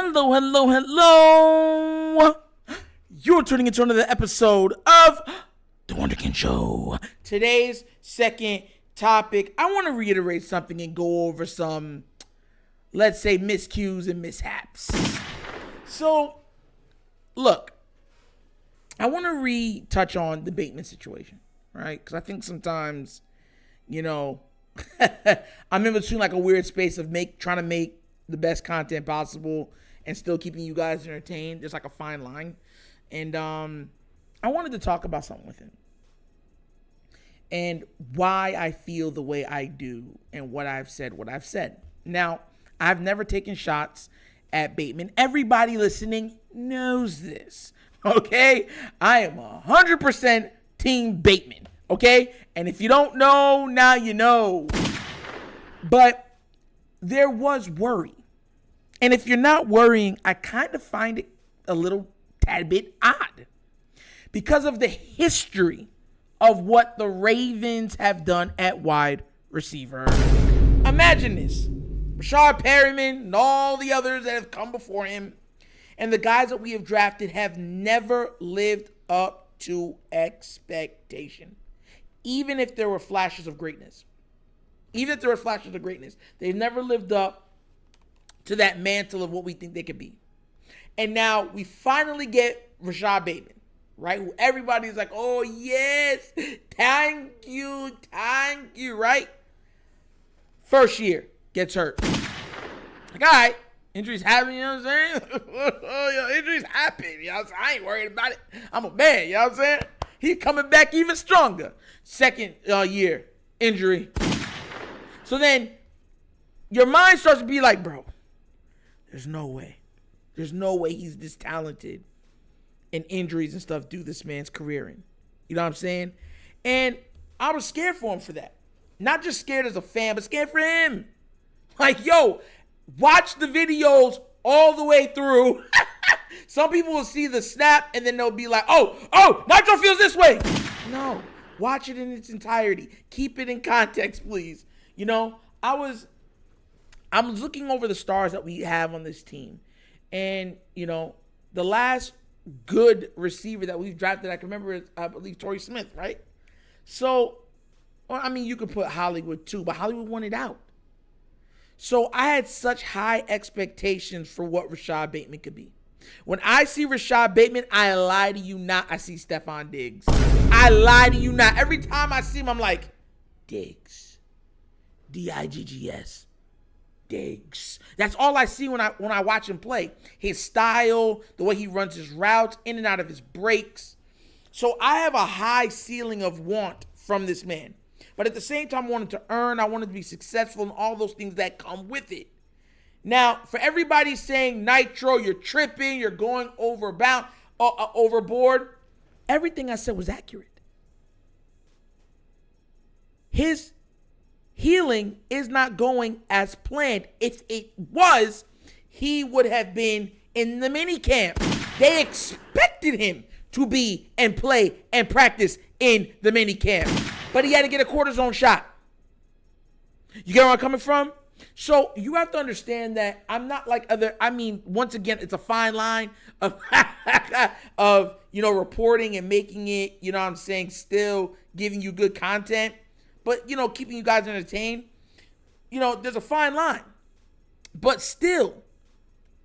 Hello, hello, hello. You're tuning into another episode of TheWunderkindShow. Today's second topic, I want to reiterate something and go over some, let's say, miscues and mishaps. So, look, I want to retouch on the Bateman situation, right? Because I think sometimes, I'm in between like a weird space of trying to make the best content possible and still keeping you guys entertained. There's like a fine line. And I wanted to talk about something with him and why I feel the way I do and what I've said. Now, I've never taken shots at Bateman. Everybody listening knows this, okay? I am 100% Team Bateman, okay? And if you don't know, now you know. But there was worry. And if you're not worrying, I kind of find it a little tad bit odd because of the history of what the Ravens have done at wide receiver. Imagine this. Rashod Bateman and all the others that have come before him and the guys that we have drafted have never lived up to expectation. Even if there were flashes of greatness. They've never lived up to that mantle of what we think they could be. And now we finally get Rashod Bateman, right? Who everybody's like, oh, yes, thank you, right? First year, gets hurt. Like, all right, injuries happen, you know what I'm saying? Injuries happen, you know what I'm saying? I ain't worried about it. I'm a man, you know what I'm saying? He's coming back even stronger. Second year, injury. So then your mind starts to be like, bro, there's no way he's this talented and injuries and stuff do this man's career in. You know what I'm saying? And I was scared for him for that. Not just scared as a fan, but scared for him. Like, yo, watch the videos all the way through. Some people will see the snap and then they'll be like, oh, Nitro feels this way. No, watch it in its entirety. Keep it in context, please. I'm looking over the stars that we have on this team. And, the last good receiver that we've drafted, I can remember, is, I believe, Torrey Smith, right? So, you could put Hollywood too, but Hollywood wanted out. So I had such high expectations for what Rashod Bateman could be. When I see Rashod Bateman, I lie to you not, I see Stephon Diggs. I lie to you not. Every time I see him, I'm like, Diggs. D-I-G-G-S. Diggs. That's all I see when I watch him play. His style, the way he runs his routes, in and out of his breaks. So I have a high ceiling of want from this man. But at the same time, I wanted to earn. I wanted to be successful and all those things that come with it. Now, for everybody saying, Nitro, you're tripping, you're going overboard, everything I said was accurate. His healing is not going as planned. If it was, he would have been in the mini camp. They expected him to be and play and practice in the mini camp. But he had to get a cortisone shot. You get where I'm coming from? So you have to understand that I'm not like once again, it's a fine line of, reporting and making it, still giving you good content. But, keeping you guys entertained, there's a fine line. But still,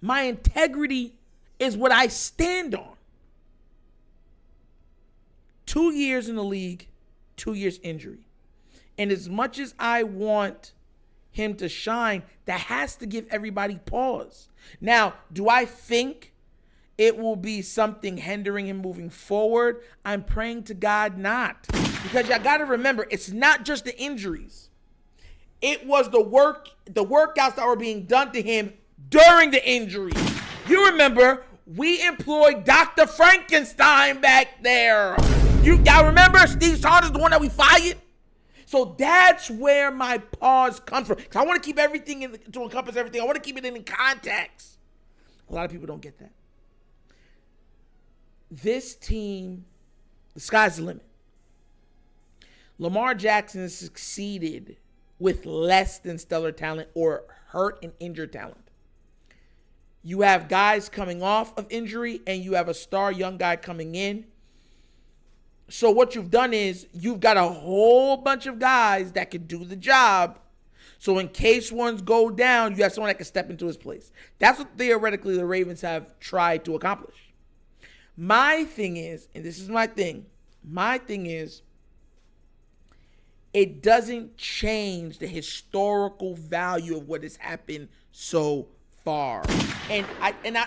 my integrity is what I stand on. 2 years in the league, 2 years injury. And as much as I want him to shine, that has to give everybody pause. Now, do I think it will be something hindering him moving forward? I'm praying to God not. Because y'all got to remember, it's not just the injuries. It was the workouts that were being done to him during the injury. You remember, we employed Dr. Frankenstein back there. Y'all remember Steve Saunders, the one that we fired? So that's where my pause comes from. Because I want to keep everything to encompass everything. I want to keep it in context. A lot of people don't get that. This team, the sky's the limit. Lamar Jackson has succeeded with less than stellar talent or hurt and injured talent. You have guys coming off of injury, and you have a star young guy coming in. So what you've done is you've got a whole bunch of guys that can do the job. So in case ones go down, you have someone that can step into his place. That's what theoretically the Ravens have tried to accomplish. My thing is, and this is my thing is, it doesn't change the historical value of what has happened so far. And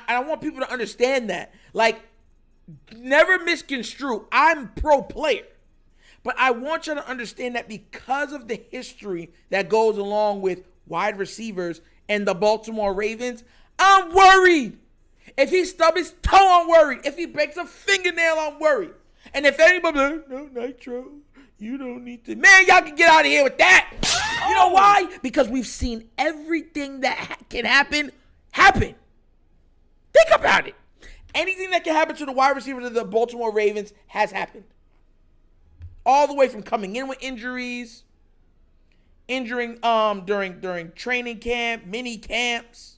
I want people to understand that. Like, never misconstrue. I'm pro player. But I want you to understand that because of the history that goes along with wide receivers and the Baltimore Ravens, I'm worried. If he stubs his toe, I'm worried. If he breaks a fingernail, I'm worried. And if anybody, no, Nitro, you don't need to. Man, y'all can get out of here with that. You know why? Because we've seen everything that can happen. Think about it. Anything that can happen to the wide receivers of the Baltimore Ravens has happened. All the way from coming in with injuries, injuring during training camp, mini camps.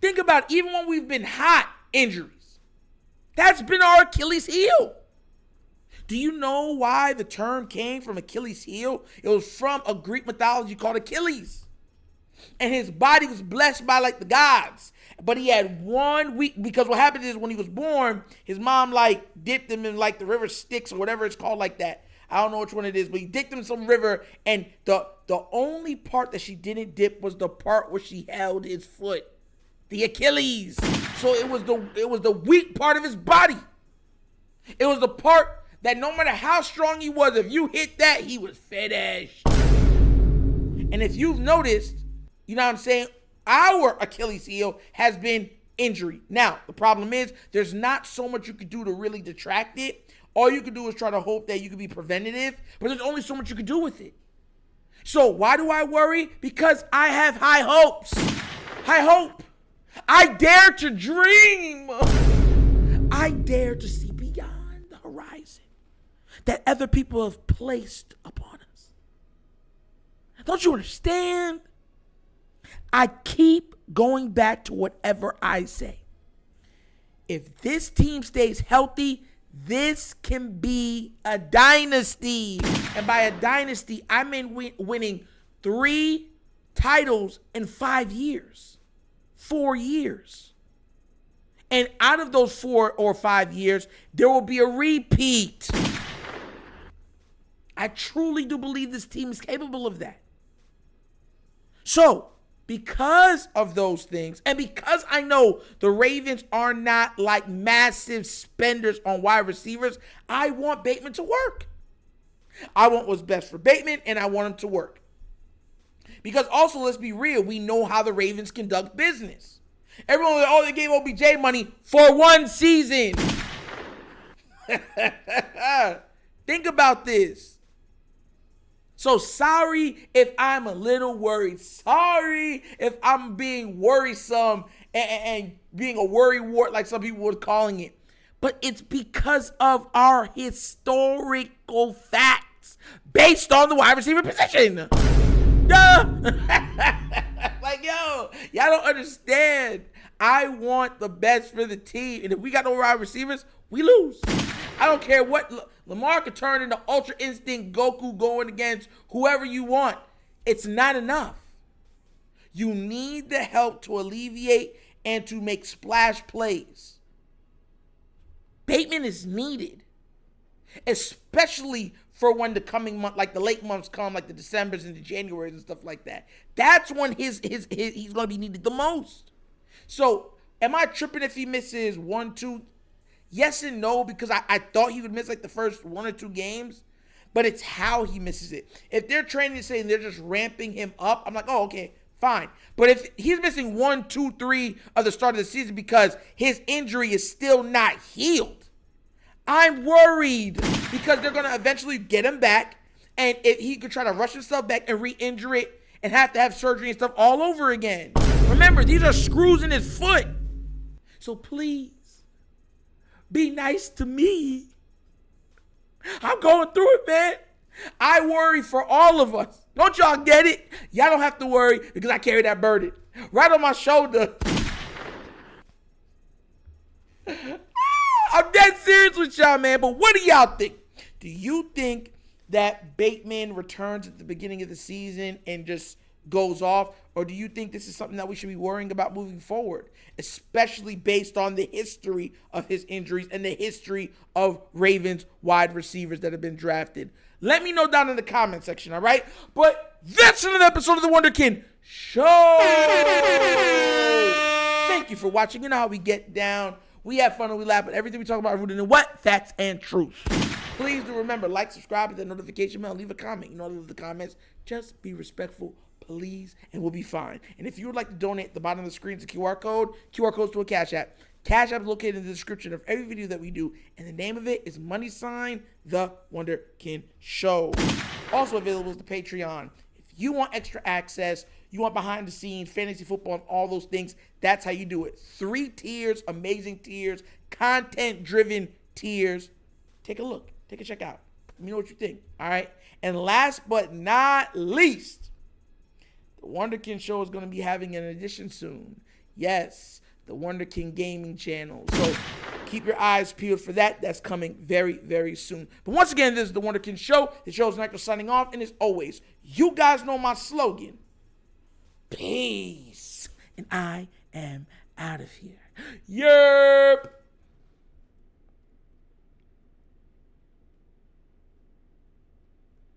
Think about it, even when we've been hot, injuries. That's been our Achilles heel. Do you know why the term came from Achilles heel? It was from a Greek mythology called Achilles. And his body was blessed by like the gods. But he had 1 week, because what happened is when he was born, his mom like dipped him in like the river Styx or whatever it's called like that. I don't know which one it is, but he dipped him in some river, and the only part that she didn't dip was the part where she held his foot, the Achilles. So it was the weak part of his body. It was the part that no matter how strong he was, if you hit that, he was finished. And if you've noticed, you know what I'm saying, our Achilles heel has been injury. Now, the problem is there's not so much you can do to really detract it. All you can do is try to hope that you can be preventative, but there's only so much you can do with it. So why do I worry? Because I have high hopes. High hope. I dare to dream. I dare to see beyond the horizon that other people have placed upon us. Don't you understand? I keep going back to whatever I say. If this team stays healthy, this can be a dynasty. And by a dynasty, I mean winning 3 titles in 5 years, 4 years. And out of those 4 or 5 years, there will be a repeat. I truly do believe this team is capable of that. So, because of those things, and because I know the Ravens are not like massive spenders on wide receivers, I want Bateman to work. I want what's best for Bateman, and I want him to work. Because also, let's be real, we know how the Ravens conduct business. Everyone was like, they gave OBJ money for 1 season. Think about this. So sorry if I'm a little worried. Sorry if I'm being worrisome and being a worrywart like some people were calling it. But it's because of our historical facts based on the wide receiver position. Like, yo, y'all don't understand. I want the best for the team. And if we got no wide receivers, we lose. I don't care what. Lamar could turn into Ultra Instinct Goku going against whoever you want. It's not enough. You need the help to alleviate and to make splash plays. Bateman is needed, especially for when the coming month, like the late months come, like the Decembers and the Januaries and stuff like that. That's when he's going to be needed the most. So, am I tripping if he misses 1, 2? Yes and no, because I thought he would miss like the first 1 or 2 games, but it's how he misses it. If they're training saying they're just ramping him up, I'm like, oh, okay, fine. But if he's missing 1, 2, 3 of the start of the season because his injury is still not healed, I'm worried because they're going to eventually get him back, and if he could try to rush himself back and re-injure it and have to have surgery and stuff all over again. Remember, these are screws in his foot. So please, be nice to me. I'm going through it, man. I worry for all of us. Don't y'all get it? Y'all don't have to worry because I carry that burden right on my shoulder. I'm dead serious with y'all, man. But what do y'all think? Do you think that Bateman returns at the beginning of the season and just goes off? Or do you think this is something that we should be worrying about moving forward, especially based on the history of his injuries and the history of Ravens wide receivers that have been drafted? Let me know down in the comment section, all right? But that's another episode of The Wunderkind Show. Thank you for watching. You know how we get down. We have fun and we laugh, but everything we talk about is rooted in what? Facts and truth. Please do remember, like, subscribe, hit that notification bell, leave a comment. You know, leave the comments. Just be respectful, please, and we'll be fine. And if you would like to donate, at the bottom of the screen is a QR code. QR code's to a Cash App. Cash App is located in the description of every video that we do, and the name of it is The Wunderkind Show. Also available is the Patreon. If you want extra access, you want behind the scenes, fantasy football, and all those things, that's how you do it. 3 tiers, amazing tiers, content-driven tiers. Take a look. Take a check out. Let me know what you think. All right. And last but not least, the Wunderkind Show is going to be having an addition soon. Yes, the Wunderkind Gaming channel. So keep your eyes peeled for that. That's coming very, very soon. But once again, this is the Wunderkind Show. The show's Nigel signing off. And as always, you guys know my slogan. Peace. And I am out of here. Yerp.